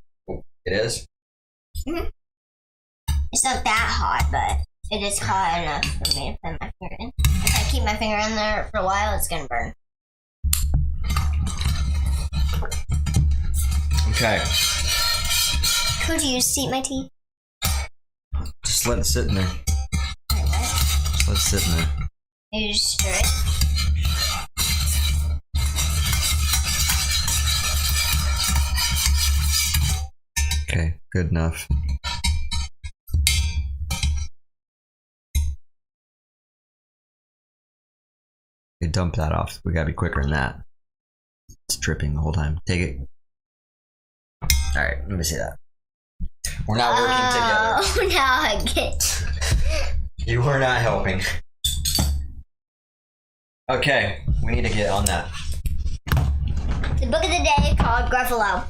it is? It's not that hot, but it is hot enough for me to put my finger in. If I keep my finger in there for a while, it's gonna burn. Okay. Could you steep my tea? Just let it sit in there. Wait, what? Just let it sit in there. You just stir it? Okay, good enough. Okay, dump that off. We gotta be quicker than that. It's dripping the whole time. Take it. Alright, let me see that. We're not working together. Oh, now I get. You were not helping. Okay, we need to get on that. The book of the day is called Gruffalo.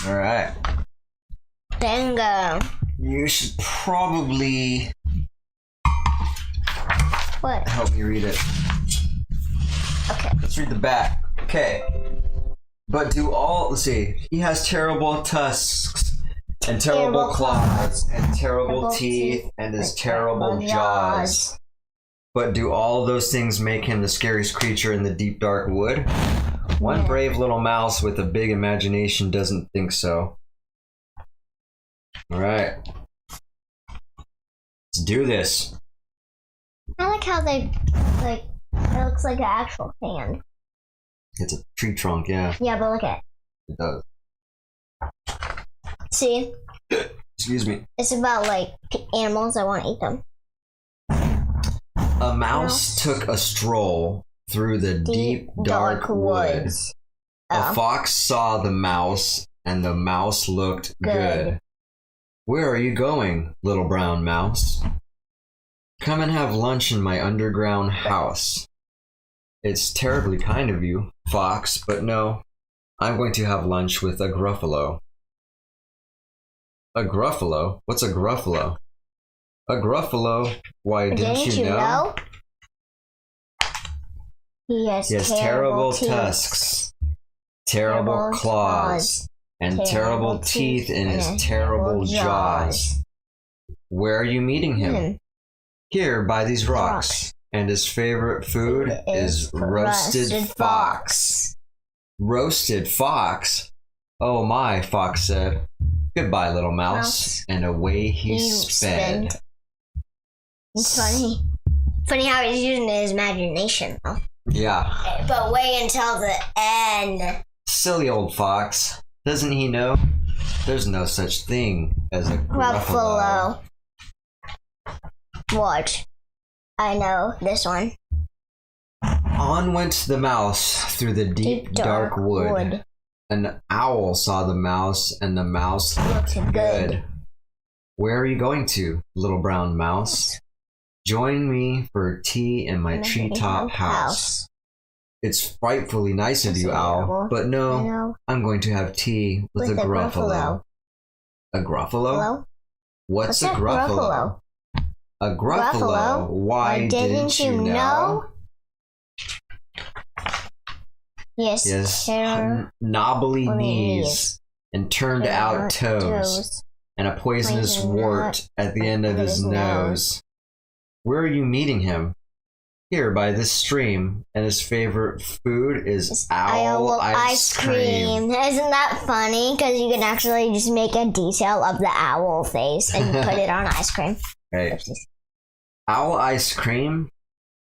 Alright. Bingo. You should probably What? help me read it. Okay. Let's read the back. Okay. But let's see. He has terrible tusks and terrible claws and terrible teeth and his terrible jaws. But do all those things make him the scariest creature in the deep dark wood? One brave little mouse with a big imagination doesn't think so. Alright. Let's do this. I like how it looks like an actual hand. It's a tree trunk, yeah. Yeah, but look at It does. it. See? Excuse me. It's about animals that want to eat them. A mouse took a stroll through the deep, dark woods. A fox saw the mouse, and the mouse looked good. Where are you going, little brown mouse? Come and have lunch in my underground house. It's terribly kind of you, fox, but no. I'm going to have lunch with a gruffalo. A gruffalo? What's a gruffalo? A gruffalo? Why, didn't you know? He has terrible tusks, terrible claws, and terrible teeth in his terrible jaws. Where are you meeting him? Here, by these rocks. And his favorite food is roasted fox. Roasted fox? Oh my, Fox said. Goodbye, little mouse. And away he sped. It's funny. Funny how he's using his imagination, though. Yeah. But wait until the end. Silly old fox. Doesn't he know? There's no such thing as a Gruffalo. Watch. I know this one. On went the mouse through the deep, dark wood. An owl saw the mouse, and the mouse looked good. Where are you going to, little brown mouse? Join me for tea in my treetop house. It's frightfully nice of you, Owl, but no, I'm going to have tea with a Gruffalo. A Gruffalo? Hello? What's a Gruffalo? A Gruffalo? Why didn't you know? Yes, knobbly knees and turned out toes and a poisonous wart at the end of his nose. Where are you meeting him? Here by this stream, and his favorite food is owl ice cream. Isn't that funny? Because you can actually just make a detail of the owl face and put it on ice cream. Right. Owl ice cream?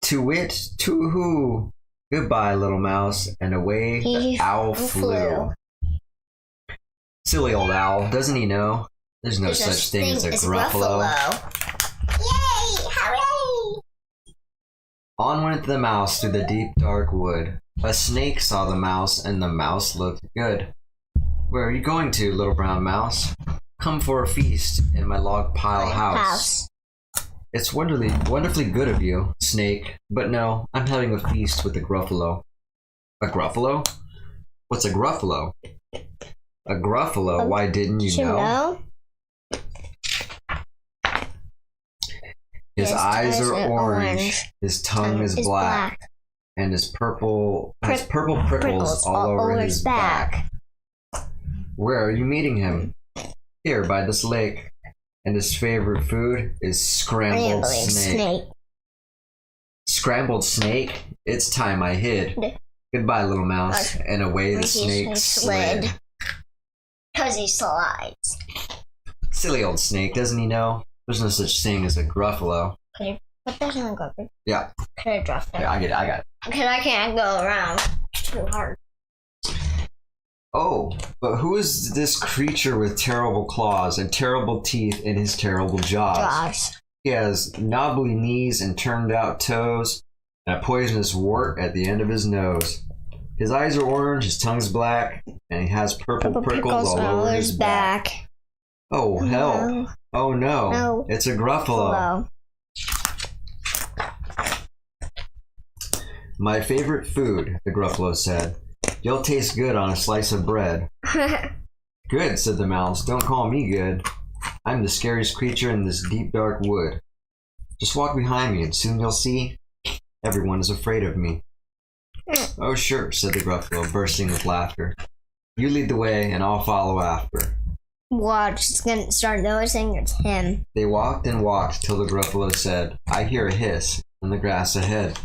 To wit, to who? Goodbye, little mouse, and away the owl flew. Silly old owl, doesn't he know? There's no such thing as a Gruffalo. Yay! Hooray! On went the mouse through the deep dark wood. A snake saw the mouse, and the mouse looked good. Where are you going to, little brown mouse? Come for a feast in my log pile house. It's wonderfully good of you, snake, but no, I'm having a feast with a Gruffalo. A Gruffalo? What's a Gruffalo? A Gruffalo, why didn't you know? His eyes are orange, his tongue is black, and his purple prickles all over his back. Where are you meeting him? Here by this lake. And his favorite food is scrambled snake. Scrambled snake? It's time I hid. Goodbye, little mouse. And away the snake slid. Because he slides. Silly old snake, doesn't he know? There's no such thing as a Gruffalo. Can you put that in the garbage? Yeah. Can I drop that? Yeah, I got it. Because I can't go around. It's too hard. Oh, but who is this creature with terrible claws and terrible teeth in his terrible jaws? He has knobbly knees and turned out toes, and a poisonous wart at the end of his nose. His eyes are orange, his tongue's black, and he has purple prickles all over his back. Oh, hell. Oh, no. It's a Gruffalo. My favorite food, the Gruffalo said. You'll taste good on a slice of bread. Good, said the mouse. Don't call me good. I'm the scariest creature in this deep dark wood. Just walk behind me and soon you'll see everyone is afraid of me. Oh, sure, said the Gruffalo, bursting with laughter. You lead the way and I'll follow after. Watch, it's gonna start noticing it's him. They walked and walked till the Gruffalo said, I hear a hiss in the grass ahead.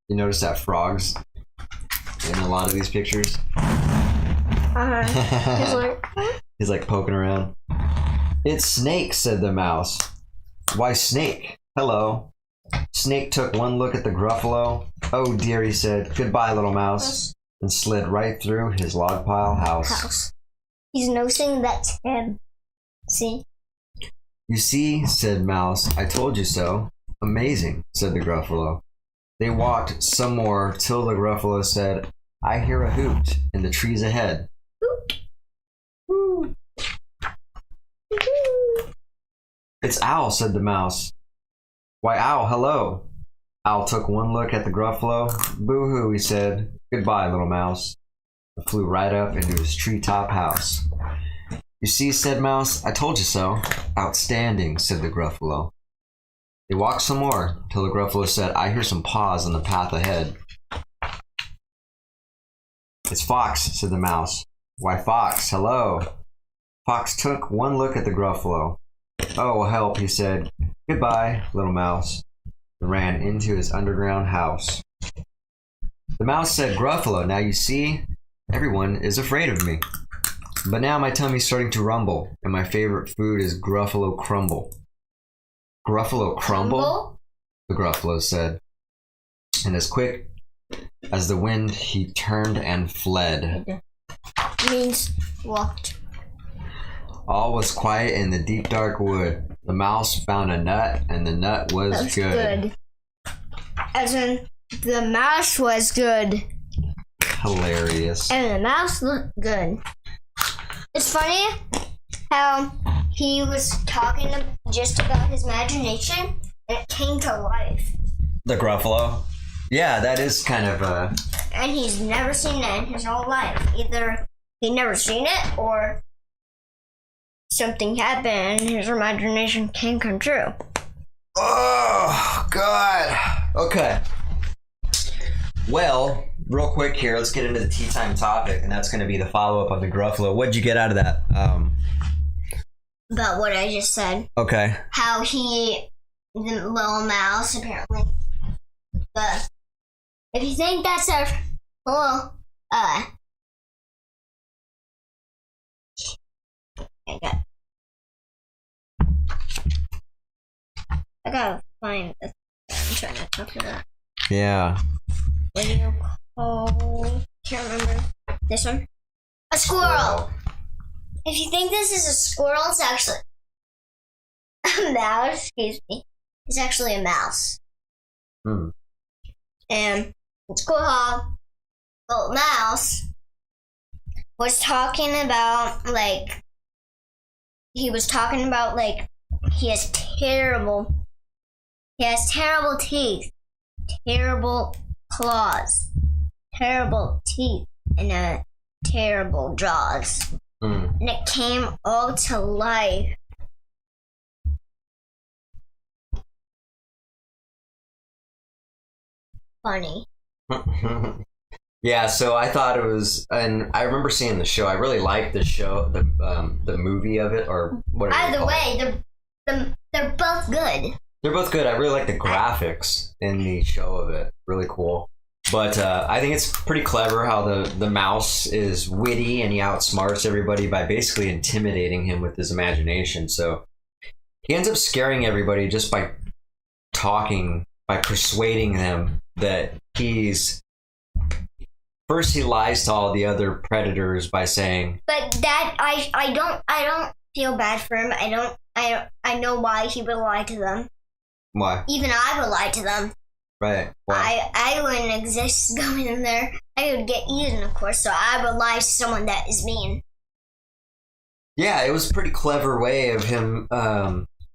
You notice that frogs in a lot of these pictures? He's like poking around. It's Snake, said the mouse. Why, Snake? Hello. Snake took one look at the Gruffalo. Oh dear, he said. Goodbye, little mouse. And slid right through his log pile house. He's noticing that's him. See? You see, said Mouse, I told you so. Amazing, said the Gruffalo. They walked some more till the Gruffalo said, I hear a hoot in the trees ahead. Hoot. It's Owl, said the Mouse. Why, Owl, hello. Owl took one look at the Gruffalo. Boo-hoo, he said. Goodbye, little mouse. And flew right up into his treetop house. You see, said Mouse, I told you so. Outstanding, said the Gruffalo. They walked some more, till the Gruffalo said, I hear some paws on the path ahead. It's Fox, said the Mouse. Why, Fox, hello. Fox took one look at the Gruffalo. Oh, help, he said. Goodbye, little mouse. And ran into his underground house. The mouse said, "Gruffalo, now you see, everyone is afraid of me. But now my tummy's starting to rumble, and my favorite food is Gruffalo crumble." Gruffalo crumble? The Gruffalo said. And as quick as the wind, he turned and fled. Means walked. All was quiet in the deep dark wood. The mouse found a nut, and the nut was That's good. As in, the mouse was good. Hilarious. And the mouse looked good. It's funny how he was talking just about his imagination and it came to life. The Gruffalo? Yeah, that is kind of And he's never seen it in his whole life. Either he never seen it or something happened and his imagination can come true. Oh, God. Okay. Well, real quick here, let's get into the tea time topic, and that's going to be the follow-up of the Gruffalo. What'd you get out of that? About what I just said. Okay. How the little mouse, apparently. But if you think that's a little, I gotta find the I'm trying to talk about. Yeah. What do you call? Can't remember. This one? A squirrel! If you think this is a squirrel, it's actually a mouse. Excuse me. It's actually a mouse. Hmm. And the squirrel, little mouse, was talking about he has terrible teeth, terrible claws, terrible teeth, and terrible jaws. Hmm. And it came all to life. Funny. Yeah, so I thought it was, and I remember seeing the show. I really liked the show, the movie of it, or whatever. Either way, they're both good. They're both good. I really like the graphics in the show of it. Really cool. But I think it's pretty clever how the mouse is witty and he outsmarts everybody by basically intimidating him with his imagination. So he ends up scaring everybody just by talking, by persuading them that first he lies to all the other predators by saying. But that I don't feel bad for him. I know why he would lie to them. Why? Even I would lie to them. Right. Why? I wouldn't exist going in there. I would get eaten, of course, so I would lie to someone that is mean. Yeah, it was a pretty clever way of him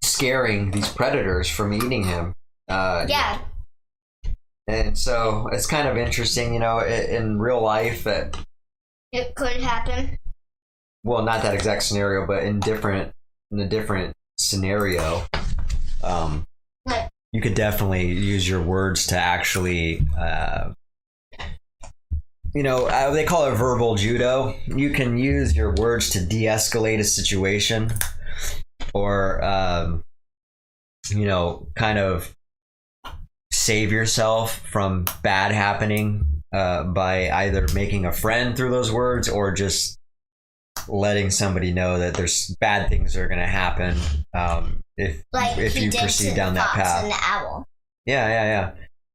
scaring these predators from eating him. Yeah. And so it's kind of interesting, in real life that... It could happen. Well, not that exact scenario, but in a different scenario, you could definitely use your words to actually, they call it verbal judo. You can use your words to de-escalate a situation or, kind of save yourself from bad happening by either making a friend through those words or just letting somebody know that there's bad things are going to happen if you proceed down that path. And the owl. Yeah.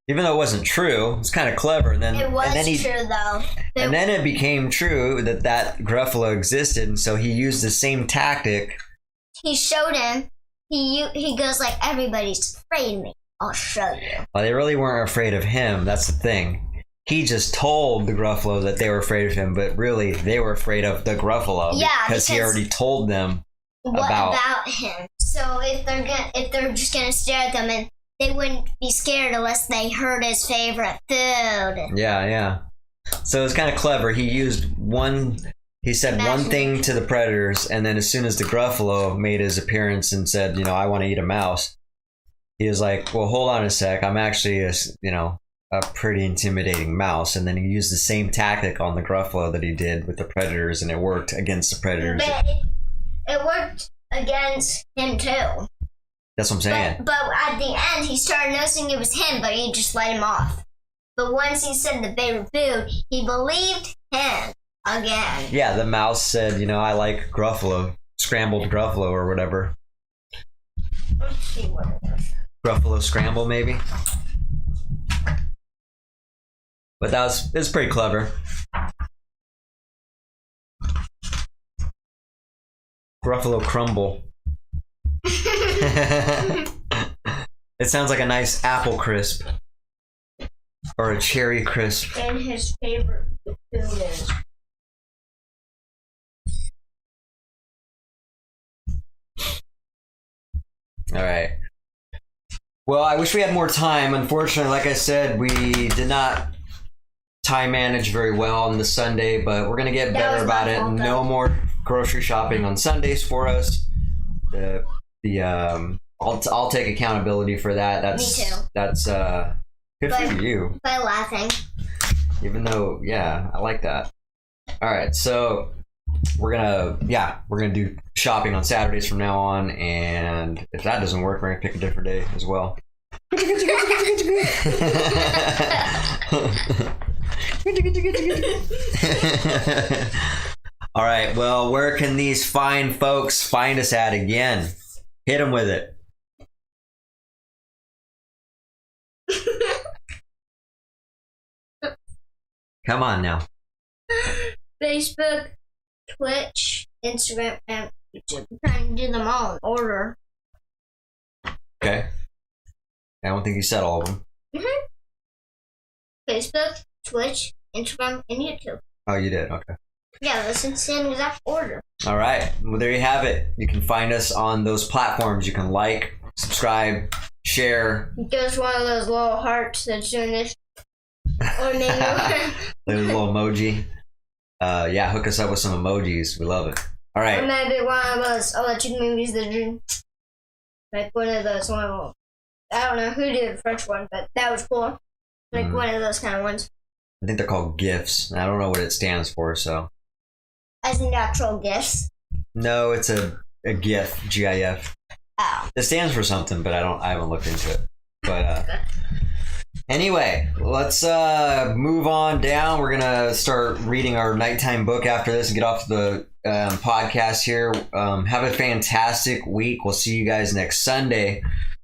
Even though it wasn't true, it's kind of clever. And then It was true though. And then it became true that Gruffalo existed, and so he used the same tactic. He showed him. He goes like, everybody's afraid of me. I'll show you. Well, they really weren't afraid of him. That's the thing. He just told the Gruffalo that they were afraid of him, but really they were afraid of the Gruffalo. Yeah, because he already told them about him. So if they're just gonna stare at them, and they wouldn't be scared unless they heard his favorite food. Yeah. So it's kind of clever. He said one thing to the predators, and then as soon as the Gruffalo made his appearance and said, I want to eat a mouse, he was like, well, hold on a sec. I'm actually a pretty intimidating mouse. And then he used the same tactic on the Gruffalo that he did with the predators, and it worked against the predators. But it worked against him too. That's what I'm saying. But at the end, he started noticing it was him, but he just let him off. But once he said the favorite food, he believed him again. Yeah, the mouse said, I like Gruffalo, scrambled Gruffalo or whatever. Let's see what it is. Gruffalo scramble, maybe. But it's pretty clever. Gruffalo crumble. It sounds like a nice apple crisp. Or a cherry crisp. And his favorite food is. All right. Well, I wish we had more time. Unfortunately, like I said, we did not time manage very well on the Sunday, but we're gonna get That better was about my it. fault, though. No more grocery shopping on Sundays for us. I'll take accountability for that. That's Me too. That's good But- for you. By laughing. Even though, yeah, I like that. All right, so we're gonna do shopping on Saturdays from now on, and if that doesn't work, we're gonna pick a different day as well. All right, well, where can these fine folks find us at again? Hit them with it. Come on now. Facebook, Twitch, Instagram, and YouTube. I'm trying to do them all in order. Okay. I don't think you said all of them. Facebook, Twitch, Instagram, and YouTube. Oh, you did. Okay. Yeah, that's in the same exact order. All right. Well, there you have it. You can find us on those platforms. You can like, subscribe, share. There's one of those little hearts that's doing this. Or maybe There's a little emoji. Yeah, hook us up with some emojis. We love it. All or right. maybe one of those electric movies that do like one of those little, I don't know who did the first one, but that was cool. Like one of those kind of ones. I think they're called GIFs. I don't know what it stands for, so. As in actual gifts. No, it's a GIF, GIF. Oh. It stands for something, but I haven't looked into it. But anyway, let's move on down. We're gonna start reading our nighttime book after this and get off the podcast here. Have a fantastic week. We'll see you guys next Sunday.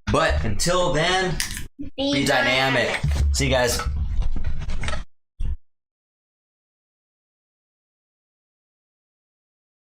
But until then, be dynamic. See you guys.